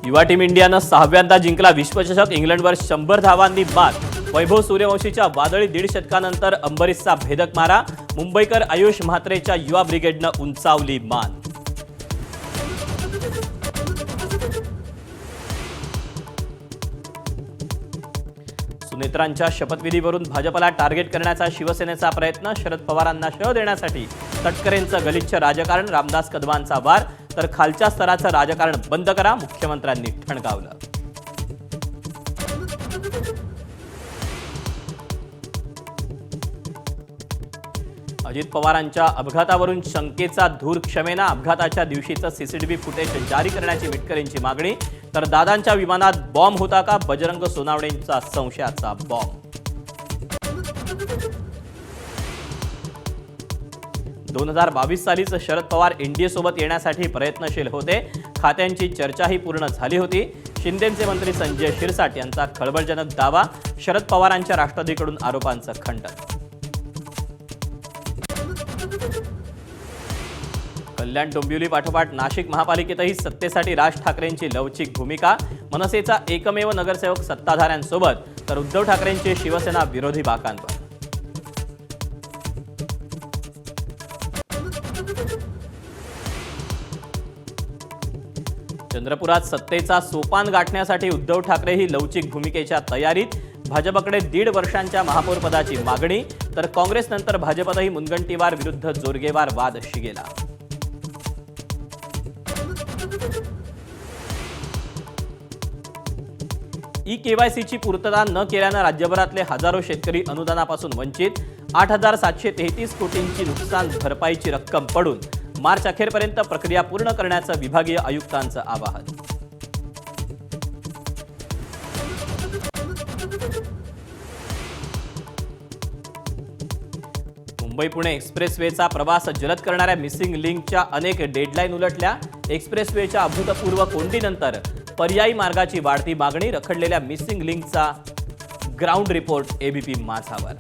युवा टीम इंडियानं 6व्यांदा जिंकला विश्वचषक। इंग्लंडवर 100 धावांनी मात। वैभव सूर्यवंशीच्या वादळी 1.5 षटकानंतर अंबरीशचा भेदक मारा। मुंबईकर आयुष म्हात्रेच्या युवा ब्रिगेडनं उंचावली मान। सुनेत्रांच्या शपथविधीवरून भाजपला टार्गेट करण्याचा शिवसेनेचा प्रयत्न। शरद पवारांना शह देण्यासाठी तटकरेंचं गलिच्छ राजकारण। रामदास कदमांचा वार। तर खालच्या स्तराचं राजकारण बंद करा, मुख्यमंत्र्यांनी ठणकावलं। अजित पवारांच्या अपघातावरून शंकेचा धूर क्षमेना। अपघाताच्या दिवशीचं सीसीटीव्ही फुटेज जारी करण्याची मिटकरींची मागणी। तर दादांच्या विमानात बॉम्ब होता का? बजरंग सोनावणेंचा संशयाचा बॉम्ब। 2022 सालीच शरद पवार एनडीएसोबत येण्यासाठी प्रयत्नशील होते। खात्यांची चर्चाही पूर्ण झाली होती। शिंदेचे मंत्री संजय शिरसाट यांचा खळबळजनक दावा। शरद पवारांच्या राष्ट्रवादीकडून आरोपांचं खंडन। कल्याण डोंबिवली पाठोपाठ नाशिक महापालिकेतही सत्तेसाठी राज ठाकरेंची लवचिक भूमिका। मनसेचा एकमेव नगरसेवक सत्ताधाऱ्यांसोबत, तर उद्धव ठाकरेंची शिवसेना विरोधी बाकांवर। चंद्रपुरात सत्तेचा सोपान गाठण्यासाठी उद्धव ठाकरेही लवचिक भूमिकेच्या तयारीत। भाजपकडे 1.5 वर्षांच्या महापौरपदाची मागणी। तर काँग्रेसनंतर भाजपतही मुनगंटीवार विरुद्ध जोरगेवार वाद शिगेला। ई-केवायसीची पूर्तता न केल्यानं राज्यभरातले हजारो शेतकरी अनुदानापासून वंचित। 8,733 कोटींची नुकसान भरपाईची रक्कम पडून। मार्च अखेरपर्यंत प्रक्रिया पूर्ण करण्याचं विभागीय आयुक्तांचं आवाहन। मुंबई पुणे एक्सप्रेसवेचा प्रवास जलद करणाऱ्या मिसिंग लिंकच्या अनेक डेडलाईन उलटल्या। एक्सप्रेसवेच्या अभूतपूर्व कोंडीनंतर पर्यायी मार्गाची वाढती मागणी। रखडलेल्या मिसिंग लिंकचा ग्राउंड रिपोर्ट एबीपी माझावर।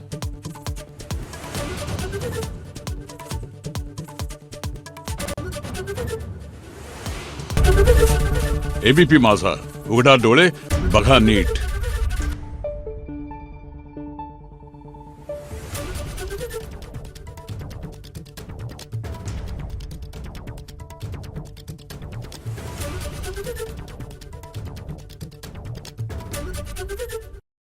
एबीपी माझा, उघडा डोळे बघा नीट।